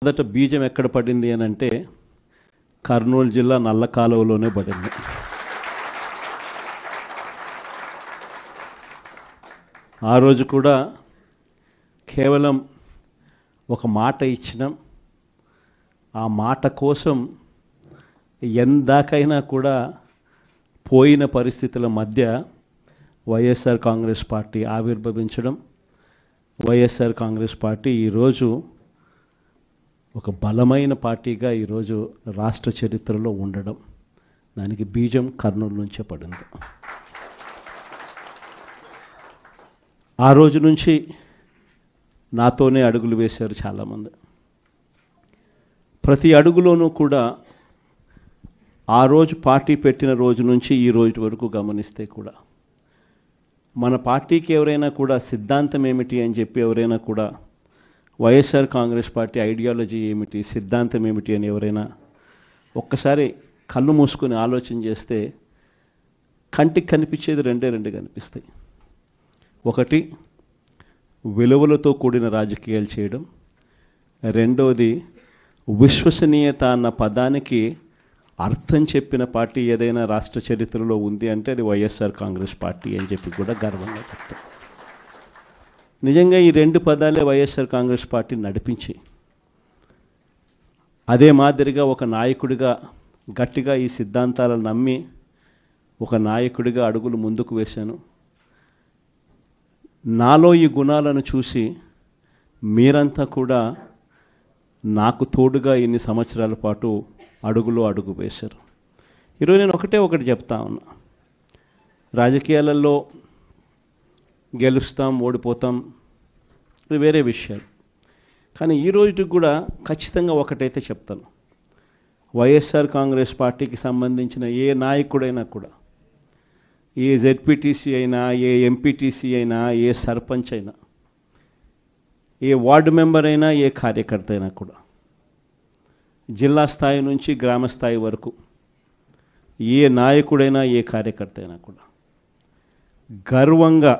మొదట బీజం ఎక్కడ పడింది అని అంటే కర్నూలు జిల్లా నల్ల కాలువలోనే పడింది. ఆ రోజు కూడా కేవలం ఒక మాట ఇచ్చినాం. ఆ మాట కోసం ఎందాకైనా కూడా పోయిన పరిస్థితుల మధ్య వైఎస్ఆర్ కాంగ్రెస్ పార్టీ ఆవిర్భవించడం, వైఎస్ఆర్ కాంగ్రెస్ పార్టీ ఈరోజు ఒక బలమైన పార్టీగా ఈరోజు రాష్ట్ర చరిత్రలో ఉండడం, దానికి బీజం కర్నూలు నుంచే పడింది. ఆ రోజు నుంచి నాతోనే అడుగులు వేశారు చాలామంది. ప్రతి అడుగులోనూ కూడా ఆ రోజు పార్టీ పెట్టిన రోజు నుంచి ఈ రోజు వరకు గమనిస్తే కూడా మన పార్టీకి ఎవరైనా కూడా సిద్ధాంతం ఏమిటి అని చెప్పి ఎవరైనా కూడా వైఎస్ఆర్ కాంగ్రెస్ పార్టీ ఐడియాలజీ ఏమిటి, సిద్ధాంతం ఏమిటి అని ఎవరైనా ఒక్కసారి కళ్ళు మూసుకొని ఆలోచన చేస్తే కంటికి కనిపించేది రెండు కనిపిస్తాయి. ఒకటి, విలువలతో కూడిన రాజకీయాలు చేయడం. రెండవది, విశ్వసనీయత అన్న పదానికి అర్థం చెప్పిన పార్టీ ఏదైనా రాష్ట్ర చరిత్రలో ఉంది అంటే అది వైఎస్ఆర్ కాంగ్రెస్ పార్టీ అని చెప్పి కూడా గర్వంగా చెప్తాం. నిజంగా ఈ రెండు పదాలే వైఎస్ఆర్ కాంగ్రెస్ పార్టీ నడిపించి, అదే మాదిరిగా ఒక నాయకుడిగా గట్టిగా ఈ సిద్ధాంతాలను నమ్మి ఒక నాయకుడిగా అడుగులు ముందుకు వేశాను. నాలో ఈ గుణాలను చూసి మీరంతా కూడా నాకు తోడుగా ఇన్ని సంవత్సరాల పాటు అడుగు వేశారు. ఈరోజు నేను ఒకటి చెప్తా ఉన్నా, రాజకీయాలలో గెలుస్తాం, ఓడిపోతాం, ఇది వేరే విషయాలు. కానీ ఈ రోజుకి కూడా ఖచ్చితంగా ఒకటైతే చెప్తాను, వైఎస్ఆర్ కాంగ్రెస్ పార్టీకి సంబంధించిన ఏ నాయకుడైనా కూడా, ఏ జెడ్పీటీసీ అయినా, ఏ ఎంపీటీసీ అయినా, ఏ సర్పంచ్ అయినా, ఏ వార్డు మెంబర్ అయినా, ఏ కార్యకర్త అయినా కూడా, జిల్లా స్థాయి నుంచి గ్రామ స్థాయి వరకు ఏ నాయకుడైనా, ఏ కార్యకర్త అయినా కూడా గర్వంగా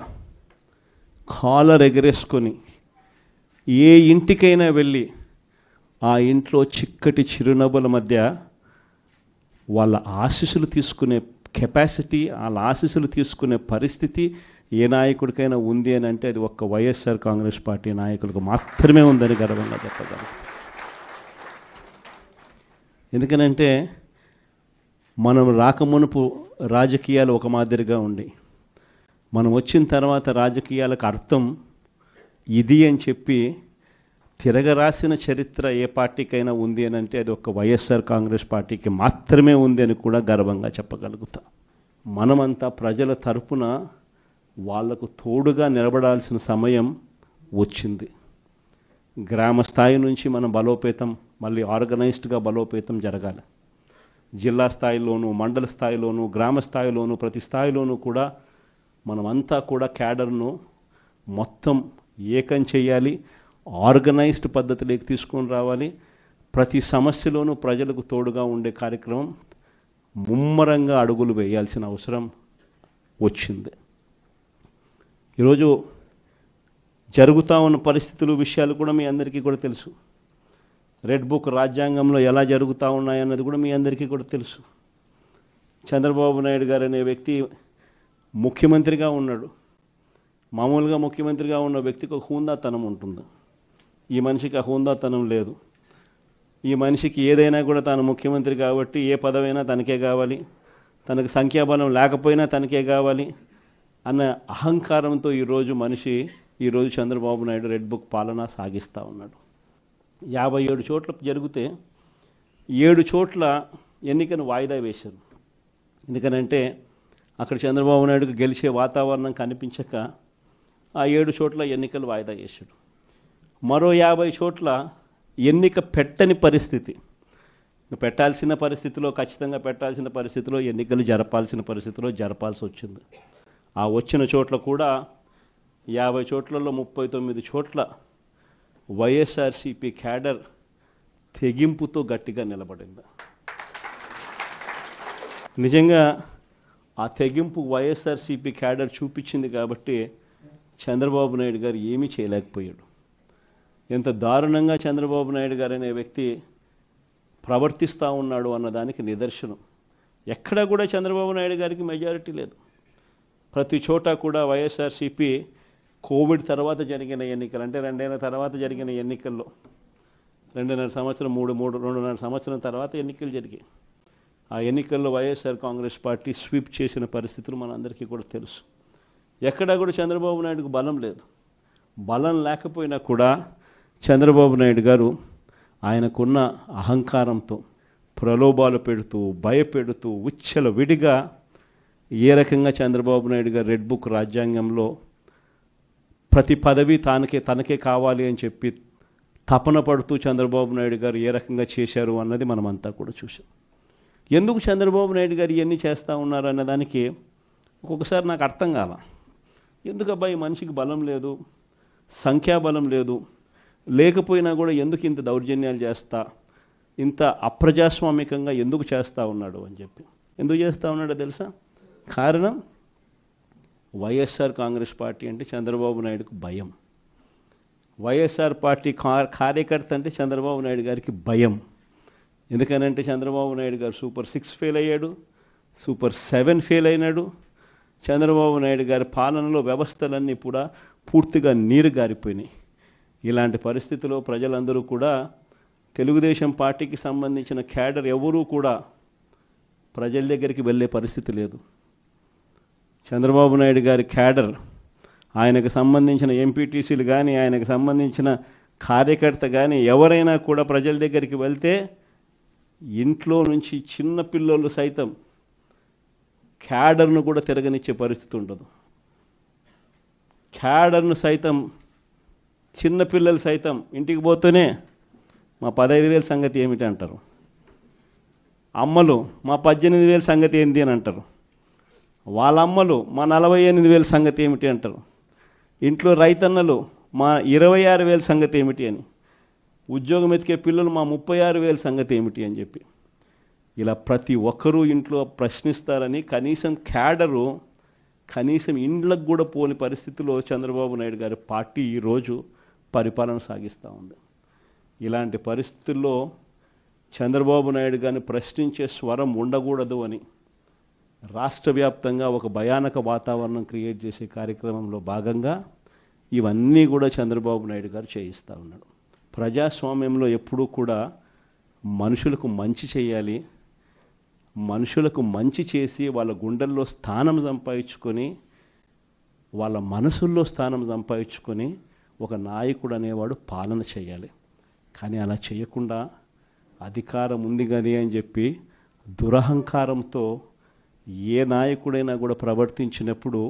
కాలర్ ఎగరేసుకొని ఏ ఇంటికైనా వెళ్ళి ఆ ఇంట్లో చిక్కటి చిరునవ్వుల మధ్య వాళ్ళ ఆశీస్సులు తీసుకునే కెపాసిటీ, వాళ్ళ ఆశీస్సులు తీసుకునే పరిస్థితి ఏ నాయకుడికైనా ఉంది అని అంటే అది ఒక్క వైఎస్ఆర్ కాంగ్రెస్ పార్టీ నాయకులకు మాత్రమే ఉందని గర్వంగా చెప్పగలం. ఎందుకనంటే మనం రాకమునుపు రాజకీయాలు ఒక మాదిరిగా ఉండి, మనం వచ్చిన తర్వాత రాజకీయాలకు అర్థం ఇది అని చెప్పి తిరగరాసిన చరిత్ర ఏ పార్టీకైనా ఉంది అని అంటే అది ఒక వైఎస్ఆర్ కాంగ్రెస్ పార్టీకి మాత్రమే ఉంది అని కూడా గర్వంగా చెప్పగలుగుతాం. మనమంతా ప్రజల తరపున వాళ్లకు తోడుగా నిలబడాల్సిన సమయం వచ్చింది. గ్రామ స్థాయి నుంచి మనం బలోపేతం, మళ్ళీ ఆర్గనైజ్డ్గా బలోపేతం జరగాలి. జిల్లా స్థాయిలోనూ, మండల స్థాయిలోనూ, గ్రామ స్థాయిలోనూ, ప్రతి స్థాయిలోనూ కూడా మనమంతా కూడా క్యాడర్ను మొత్తం ఏకం చేయాలి, ఆర్గనైజ్డ్ పద్ధతిలోకి తీసుకొని రావాలి. ప్రతి సమస్యలోనూ ప్రజలకు తోడుగా ఉండే కార్యక్రమం ముమ్మరంగా అడుగులు వేయాల్సిన అవసరం వచ్చింది. ఈరోజు జరుగుతూ ఉన్న పరిస్థితులు, విషయాలు కూడా మీ అందరికీ కూడా తెలుసు. రెడ్ బుక్ రాజ్యాంగంలో ఎలా జరుగుతూ ఉన్నాయన్నది కూడా మీ అందరికీ కూడా తెలుసు. చంద్రబాబు నాయుడు గారు అనే వ్యక్తి ముఖ్యమంత్రిగా ఉన్నాడు. మామూలుగా ముఖ్యమంత్రిగా ఉన్న వ్యక్తికి ఒక హుందాతనం ఉంటుంది. ఈ మనిషికి ఆ హుందాతనం లేదు. ఈ మనిషికి ఏదైనా కూడా తాను ముఖ్యమంత్రి కాబట్టి ఏ పదవైనా తనకే కావాలి, తనకు సంఖ్యాబలం లేకపోయినా తనకే కావాలి అన్న అహంకారంతో ఈరోజు చంద్రబాబు నాయుడు రెడ్ బుక్ పాలన సాగిస్తూ ఉన్నాడు. 57 చోట్ల జరిగితే 7 చోట్ల ఎన్నికను వాయిదా వేశారు. ఎందుకనంటే అక్కడ చంద్రబాబు నాయుడుకు గెలిచే వాతావరణం కనిపించక ఆ 7 చోట్ల ఎన్నికలు వాయిదా చేశాడు. మరో 50 చోట్ల ఎన్నిక పెట్టని పరిస్థితి, పెట్టాల్సిన పరిస్థితిలో, ఖచ్చితంగా పెట్టాల్సిన పరిస్థితిలో, ఎన్నికలు జరపాల్సిన పరిస్థితిలో జరపాల్సి వచ్చింది. ఆ వచ్చిన చోట్ల కూడా 50 చోట్లలో 39 చోట్ల వైఎస్ఆర్సీపీ క్యాడర్ తెగింపుతో గట్టిగా నిలబడింది. నిజంగా ఆ తెగింపు వైఎస్ఆర్సీపీ క్యాడర్ చూపించింది కాబట్టి చంద్రబాబు నాయుడు గారు ఏమీ చేయలేకపోయాడు. ఎంత దారుణంగా చంద్రబాబు నాయుడు గారు అనే వ్యక్తి ప్రవర్తిస్తూ ఉన్నాడు అన్నదానికి నిదర్శనం. ఎక్కడా కూడా చంద్రబాబు నాయుడు గారికి మెజారిటీ లేదు. ప్రతి చోట కూడా వైఎస్ఆర్సీపీ కోవిడ్ తర్వాత జరిగిన ఎన్నికలు, అంటే 2 ఏళ్ల తర్వాత జరిగిన ఎన్నికల్లో 2.5 సంవత్సరం 2.5 సంవత్సరం తర్వాత ఎన్నికలు జరిగాయి. ఆ ఎన్నికల్లో వైఎస్ఆర్ కాంగ్రెస్ పార్టీ స్వీప్ చేసిన పరిస్థితులు మనందరికీ కూడా తెలుసు. ఎక్కడా కూడా చంద్రబాబు నాయుడుకు బలం లేదు. బలం లేకపోయినా కూడా చంద్రబాబు నాయుడు గారు ఆయనకున్న అహంకారంతో ప్రలోభాలు పెడుతూ భయపెడుతూ ఉచ్చల విడిగా ఏ రకంగా చంద్రబాబు నాయుడు గారు రెడ్ బుక్ రాజ్యాంగంలో ప్రతి పదవి తనకే కావాలి అని చెప్పి తపన పడుతూ చంద్రబాబు నాయుడు గారు ఏ రకంగా చేశారు అన్నది మనమంతా కూడా చూసాం. ఎందుకు చంద్రబాబు నాయుడు గారు ఇవన్నీ చేస్తూ ఉన్నారు అన్నదానికి ఒక్కొక్కసారి నాకు అర్థం కాల. ఎందుకు అబ్బాయి మనిషికి బలం లేదు, సంఖ్యాబలం లేదు, లేకపోయినా కూడా ఎందుకు ఇంత దౌర్జన్యాలు చేస్తా, ఇంత అప్రజాస్వామికంగా ఎందుకు చేస్తూ ఉన్నాడు అని చెప్పి. ఎందుకు చేస్తూ ఉన్నాడో తెలుసా? కారణం వైఎస్ఆర్ కాంగ్రెస్ పార్టీ అంటే చంద్రబాబు నాయుడుకు భయం. వైఎస్ఆర్ పార్టీ కార్యకర్త అంటే చంద్రబాబు నాయుడు గారికి భయం. ఎందుకనంటే చంద్రబాబు నాయుడు గారు సూపర్ 6 ఫెయిల్ అయ్యాడు, సూపర్ 7 ఫెయిల్ అయినాడు. చంద్రబాబు నాయుడు గారి పాలనలో వ్యవస్థలన్నీ కూడా పూర్తిగా నీరు గారిపోయినాయి. ఇలాంటి పరిస్థితిలో ప్రజలందరూ కూడా తెలుగుదేశం పార్టీకి సంబంధించిన క్యాడర్ ఎవరూ కూడా ప్రజల దగ్గరికి వెళ్ళే పరిస్థితి లేదు. చంద్రబాబు నాయుడు గారి క్యాడర్, ఆయనకు సంబంధించిన ఎంపీటీసీలు కానీ, ఆయనకు సంబంధించిన కార్యకర్త కానీ ఎవరైనా కూడా ప్రజల దగ్గరికి వెళ్తే ఇంట్లో నుంచి చిన్న పిల్లలు సైతం క్యాడర్ను కూడా తిరగనిచ్చే పరిస్థితి ఉండదు. క్యాడర్ను సైతం, చిన్నపిల్లలు సైతం ఇంటికి పోతూనే మా 15,000 సంగతి ఏమిటి అంటారు. అమ్మలు మా 18,000 సంగతి ఏంటి అని అంటారు. వాళ్ళ అమ్మలు మా 48,000 సంగతి ఏమిటి అంటారు. ఇంట్లో రైతన్నలు మా 26,000 సంగతి ఏమిటి అని, ఉద్యోగం ఎతికే పిల్లలు మా 36,000 సంగతి ఏమిటి అని చెప్పి ఇలా ప్రతి ఒక్కరూ ఇంట్లో ప్రశ్నిస్తారని కనీసం క్యాడరు, కనీసం ఇండ్లకు కూడా పోని పరిస్థితిలో చంద్రబాబు నాయుడు గారి పార్టీ ఈరోజు పరిపాలన సాగిస్తూ ఉంది. ఇలాంటి పరిస్థితుల్లో చంద్రబాబు నాయుడు గారిని ప్రశ్నించే స్వరం ఉండకూడదు అని రాష్ట్ర వ్యాప్తంగా ఒక భయానక వాతావరణం క్రియేట్ చేసే కార్యక్రమంలో భాగంగా ఇవన్నీ కూడా చంద్రబాబు నాయుడు గారు చేయిస్తూ ఉన్నాడు. ప్రజాస్వామ్యంలో ఎప్పుడూ కూడా మనుషులకు మంచి చేయాలి, మనుషులకు మంచి చేసి వాళ్ళ గుండెల్లో స్థానం సంపాదించుకొని, వాళ్ళ మనసుల్లో స్థానం సంపాదించుకొని ఒక నాయకుడు అనేవాడు పాలన చేయాలి. కానీ అలా చేయకుండా అధికారం ఉంది కానీ అని చెప్పి దురహంకారంతో ఏ నాయకుడైనా కూడా ప్రవర్తించినప్పుడు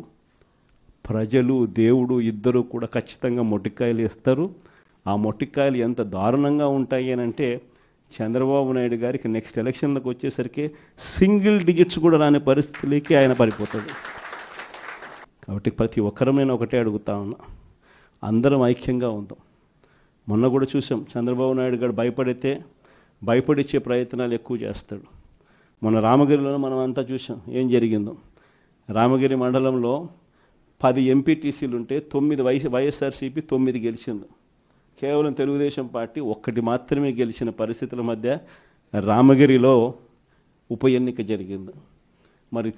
ప్రజలు దేవుడు ఇద్దరు కూడా ఖచ్చితంగా మొట్టికాయలు ఇస్తారు. ఆ మొట్టికాయలు ఎంత దారుణంగా ఉంటాయి అని అంటే చంద్రబాబు నాయుడు గారికి నెక్స్ట్ ఎలక్షన్లకు వచ్చేసరికి సింగిల్ డిజిట్స్ కూడా రాని పరిస్థితులకి ఆయన పడిపోతాడు. కాబట్టి ప్రతి ఒక్కరమైనా ఒకటే అడుగుతా ఉన్నా, అందరం ఐక్యంగా ఉందాం. మొన్న కూడా చూసాం, చంద్రబాబు నాయుడు గారు భయపడిచ్చే ప్రయత్నాలు ఎక్కువ చేస్తాడు. మొన్న రామగిరిలో మనం అంతా చూసాం ఏం జరిగిందో. రామగిరి మండలంలో 10 ఎంపీటీసీలు ఉంటే 9 వైఎస్ఆర్సీపీ 9 గెలిచింది. కేవలం తెలుగుదేశం పార్టీ 1 మాత్రమే గెలిచిన పరిస్థితుల మధ్య రామగిరిలో ఉప ఎన్నిక జరిగింది. మరి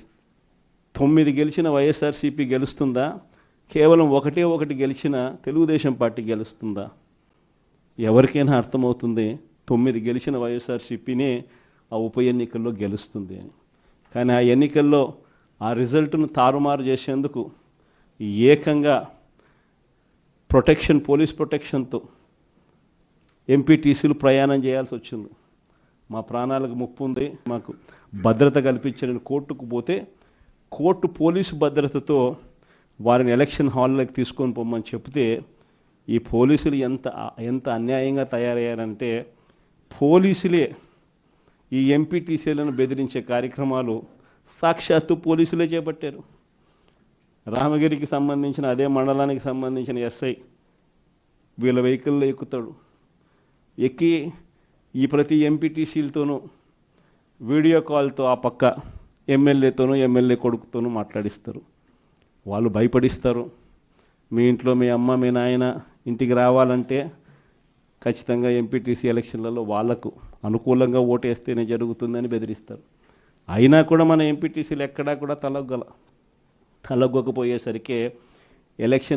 9 గెలిచిన వైఎస్ఆర్సీపీ గెలుస్తుందా? కేవలం 1 గెలిచిన తెలుగుదేశం పార్టీ గెలుస్తుందా? ఎవరికైనా అర్థమవుతుంది 9 గెలిచిన వైఎస్ఆర్సీపీనే ఆ ఉప ఎన్నికల్లో గెలుస్తుంది అని. కానీ ఆ ఎన్నికల్లో ఆ రిజల్ట్ను తారుమారు చేసేందుకు ఏకంగా పోలీస్ ప్రొటెక్షన్తో ఎంపీటీసీలు ప్రయాణం చేయాల్సి వచ్చింది. మా ప్రాణాలకు ముప్పు ఉంది, మాకు భద్రత కల్పించని కోర్టుకు పోతే కోర్టు పోలీసు భద్రతతో వారిని ఎలక్షన్ హాల్లోకి తీసుకొని పోమని చెప్తే ఈ పోలీసులు ఎంత అన్యాయంగా తయారయ్యారంటే పోలీసులే ఈ ఎంపీటీసీలను బెదిరించే కార్యక్రమాలు సాక్షాత్తు పోలీసులే చేపట్టారు. రామగిరికి సంబంధించిన అదే మండలానికి సంబంధించిన ఎస్ఐ వీళ్ళ వెహికల్లో ఎక్కుతాడు. ఎక్కి ఈ ప్రతి ఎంపీటీసీలతోనూ వీడియో కాల్తో ఆ పక్క ఎమ్మెల్యేతోనూ ఎమ్మెల్యే కొడుకుతోనూ మాట్లాడిస్తారు. వాళ్ళు భయపడిస్తారు. మీ ఇంట్లో మీ అమ్మ మీ నాయన ఇంటికి రావాలంటే ఖచ్చితంగా ఎంపీటీసీ ఎలక్షన్లలో వాళ్లకు అనుకూలంగా ఓటేస్తేనే జరుగుతుందని బెదిరిస్తారు. అయినా కూడా మన ఎంపీటీసీలు ఎక్కడా కూడా తలొగ్గకపోయేసరికి ఎలక్షన్